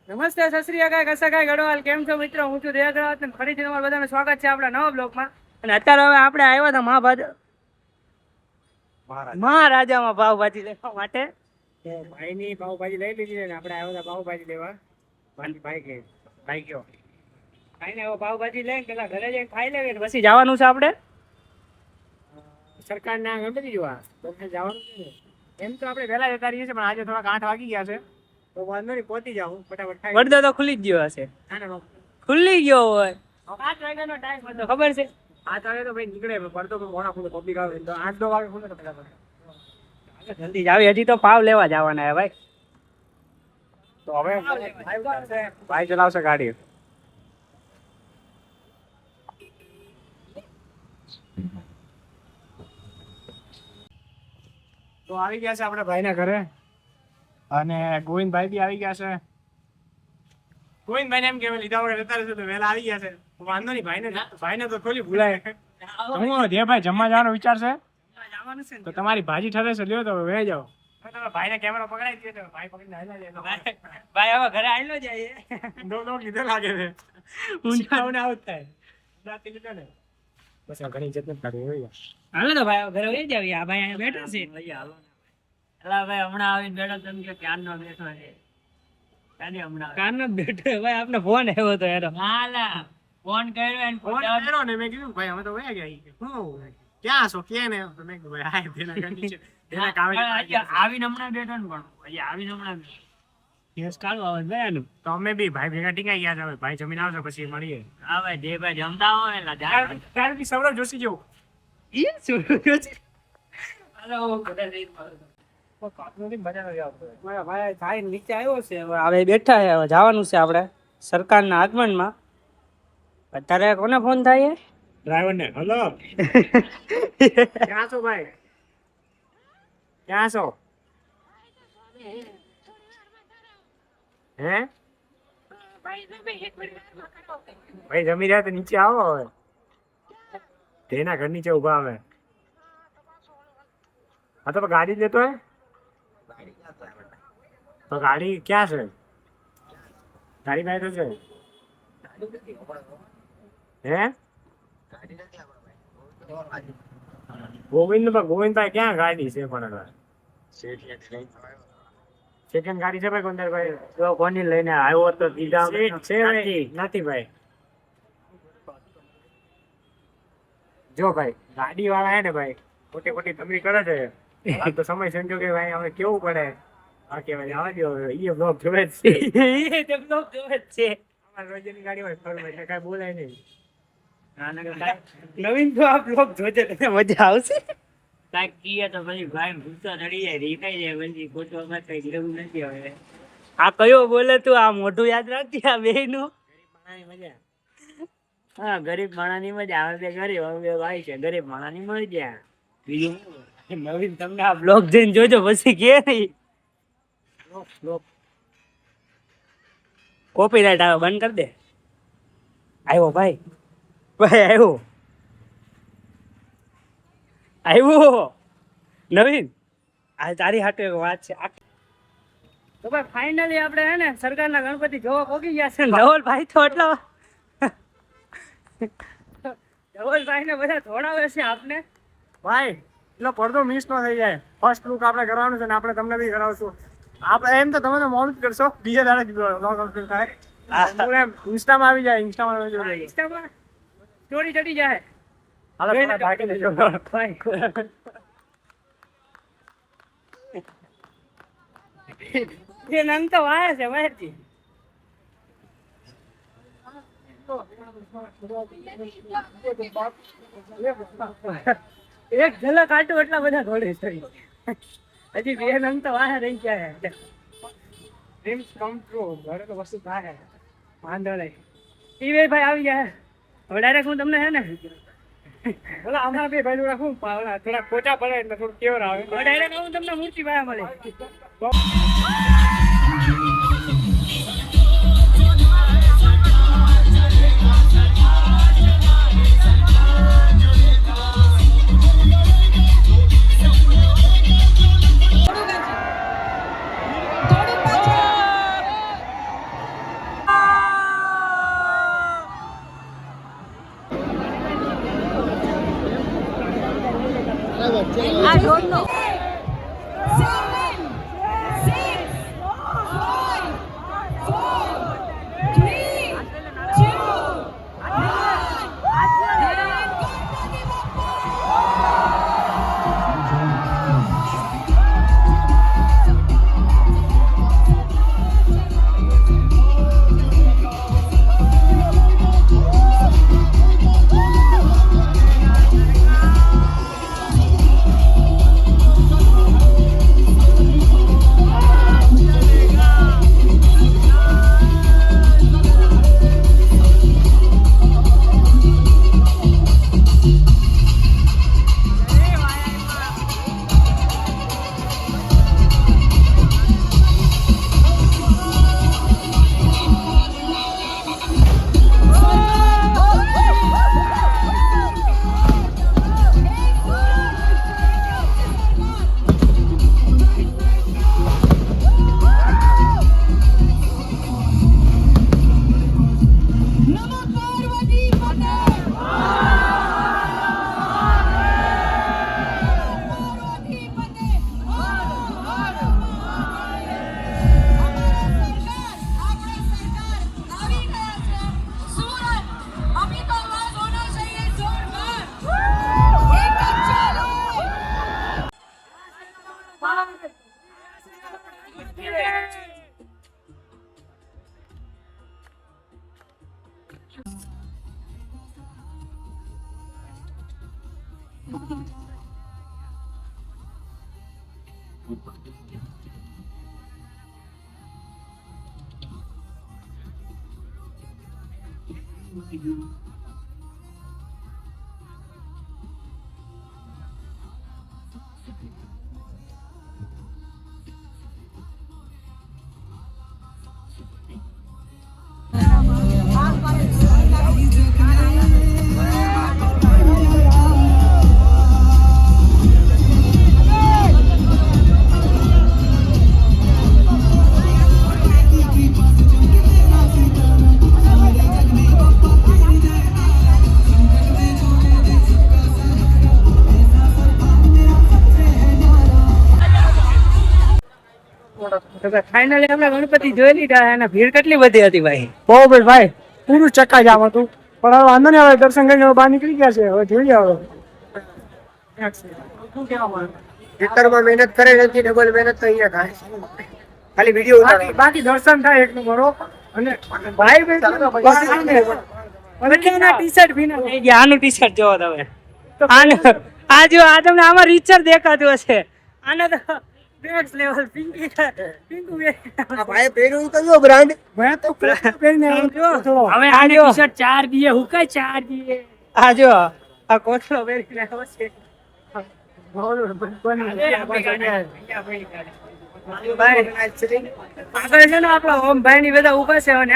નમસ્તે, સત શ્રી અકાલ, કસાકાય ગઢવાલ. કેમ છો મિત્રો? હું છું દેહગ્રાવત અને ફરીથી તમારું બધાનું સ્વાગત છે આપણા નવા બ્લોગમાં. અને અત્યારે હવે આપણે આવ્યા હતા મહારાજામાં પાવભાજી લેવા માટે. તો ભાઈની પાવભાજી લઈ લીધી અને આપણે આવ્યા હતા પાવભાજી લેવા. ભાઈ ગયો ભાઈને હવે પાવભાજી લઈને પેલા ઘરે જઈને ખાઈ લેવી પછી જવાનું છે આપણે સરકારના ગણપતિ જોવા. તો જવાનું છે ને. એમ તો આપણે વહેલા જતા રહીએ છીએ પણ આજે થોડા 8 વાગી ગયા છે. તો વાંધો નહીં, પહોંચી જાઉં ફટાફટ. વડદો તો ખુલી જ ગયો હશે. ખુલ્લી ગયો હોય 8 વાગ્યાનો ટાઈમ હતો, ખબર છે? 8 વાગે તો ભાઈ નીકળે, પડતો પણ મોડા ખુલે, પબ્લિક આવે તો 8-9 વાગે ખુલે તો ફટાફટ જલ્દી જ આવી. હજી તો પાવ લેવા જવાના હે ભાઈ. તો હવે ભાઈ ચલાવશે ગાડી. તો આવી ગયા છે આપણે ભાઈના ઘરે અને ગોવિંદભાઈ બી આવી ગયા છે. ગોવિંદભાઈ ને એમ કે લીધા વગર જતા રહેશે તો વહેલા આવી ગયા છે. વાંધો નહીં, ભાઈને તો થોડી ભૂલાય. હું જે ભાઈ જમવા જવાનો વિચાર છે તો તમારી ભાજી ઠરે છે, લ્યો તો વે જાઓ. તમે ભાઈને કેમેરો પકડાઈ દો તો ભાઈ પકડીને હાલ્યા જાય. ભાઈ હવે ઘરે આવેલો જાય. દો લીધો લાગે છે. ઊંચાઓને આવું થાય. રાતે લીધો ને બસ ઘણી ઇજ્જત નથી કાઢી હોય. હાલો તો ભાઈ ઘરે વહી જાવ. આ ભાઈ અહીંયા બેઠા છે. હાલો એલા ભાઈ હમણાં આવીને બેઠો તમે કે ક્યારનો બેઠો છે. કારનો બેઠો ભાઈ, આપને ફોન આવ્યો તો એનો. હાલા ફોન કર્યો ને ફોન કર્યો ને મેં કીધું ભાઈ અમે તો વયા ગયા. હું ક્યાં છો કે ને મેં કીધું ભાઈ હાય તેના કંડી છે તેના કામે આવીને હમણાં બેઠો ને પણ હજી આવીને હમણાં કેસ કાઢો આવે ભાઈ એનું. તો અમે બી ભાઈ ભેગા ટીકાઈ ગયા છે. ભાઈ જમીન આવશે પછી મળીએ. હા ભાઈ જે ભાઈ જમતા હોય એટલે ત્યારે બી સૌરભ જોશી જેવું ઈ સૌરભ જોશી. હાલો બધા જઈ ભાઈ નીચે આવ્યો છે. હવે બેઠા છે, હવે જવાનું છે આપણે સરકારના આગમનમાં. અત્યારે કોને ફોન થાય? ડ્રાઈવર ને. હલો ક્યાં છો ભાઈ? ક્યાં છો? હે ભાઈ જમી રહ્યા તો નીચે આવો. હવે તેના ઘર નીચે ઉભા આવે. હા તો ગાડી જ લેતો હે તો ગાડી ક્યાં છે? ગાડી ભાઈ તો છે હે ગોવિંદભાઈ ક્યાં ગાડી છે? પણ સેકન્ડ ગાડી છે ભાઈ ગોવિંદભાઈ. તો કોની લઈને આવ્યો તો દીધા છે નથી ભાઈ. જો ભાઈ ગાડી વાળા હે ને ભાઈ ખોટી ખોટી ધમકી કરે છે. આ તો સમય સંજોગે કે ભાઈ હવે કેવું પડે. આ કેવાય આવા દો એ બ્લોગ જોવે જ છે. એ તે બ્લોગ જોવે જ છે. અમાર રોજની ગાડી હોય ફરવા એટલે કાઈ બોલાય નહીં. નવીન તો આ બ્લોગ જોજે તને મજા આવશે. કાઈ કીએ તો પછી ભાઈ ગુસ્સો ચડી જાય, રીકાઈ જાય. પછી ખોટો મત કઈ લેવું નથી હવે. આ કયો બોલે તું? આ મોઢું યાદ રાખજે આ બેયનું. ગરીબ માણાની મજા. હા ગરીબ માણાની મજા. હવે ગરીબ હવે ભાઈ છે, ગરીબ માણાની મજા. બીજું નવીન તમને આ બ્લોગ જોઈને જોજો પછી કે નહીં. કોપીરાઈટ આવે, બંધ કરી દે. આવ્યો ભાઈ, ભાઈ આવ્યો નવીન. આ તારી હાટુ એક વાત છે. તો ભાઈ ફાઇનલી આપણે હે ને સરકારના ગણપતિ જોવા પહોંચી ગયા છે. ધવલભાઈ તો એટલા ધવલભાઈ ને બધા ધોડાવે છે આપને. ભાઈ એટલો પડદો મિસ ન થઈ જાય. ફર્સ્ટ લુક આપણે કરવાનું છે ને આપણે તમને બી કરાવશું. આપણે એમ તો તમે તો મોન કરશો, બીજા દાડે બ્લોગ અપલોડ થાય. એમ ઇન્સ્ટામાં આવી જાય. ઇન્સ્ટામાં સ્ટોરી ચડી જાય. હાલો ભાગી લેજો ભાઈ. એ નંગ તો વાય છે વાયથી. એક ઝલક આટું એટલા બધા દોડે છે. હજી બે નંગ તો વાહ રહી ગયા. Dreams come true. ઘરે તો વસ્તુ થાય વાંધો નહીં. ઈ ભાઈ આવી ગયા. હવે ડાયરેક્ટ હું તમને હે ને બોલા અમારા બે ભાઈ રાખું થોડા ખોટા પડે એટલે થોડું કેવર આવે. ડાયરેક્ટ હું તમને મૂર્તિ ભાઈ મળે. ફાઇનલી આપણે ગણપતિ જોઈ લીધા અને ભીડ કેટલી બધી હતી ભાઈ. બહુ ભાઈ પૂરું ચક્કા જામ હતું, પણ હવે વાંધો નહીં, હવે દર્શન કરીને હવે બહાર નીકળી ગયા છે, હવે જોઈએ હવે શું કહેવા માંગે. ખેતરમાં મહેનત કરે નથી, ડબલ મહેનત તો અહીંયા થાય. ખાલી વિડીયો બાકી દર્શન થાય એક નંબર હો. અને ભાઈ બધાના ટી-શર્ટ ભીના થઈ ગયા. આનું ટી-શર્ટ જોવો તમે. આ જો આ તમને આમાં રીચર દેખાતું હશે. આને તો નેક્સ્ટ લેવલ પિંકી ભાઈ પહેર્યું તો જો બ્રાન્ડ મેં તો પહેરીને આવ્યો છું. હવે આને ટી-શર્ટ 4 દીએ હુકાય 4 દીએ. આ જો આ કોથળો પહેરીને આવ્યો છે. આગળ છે ને આપણો ઓમ ભાઈ ની બધા ઉભા છે અને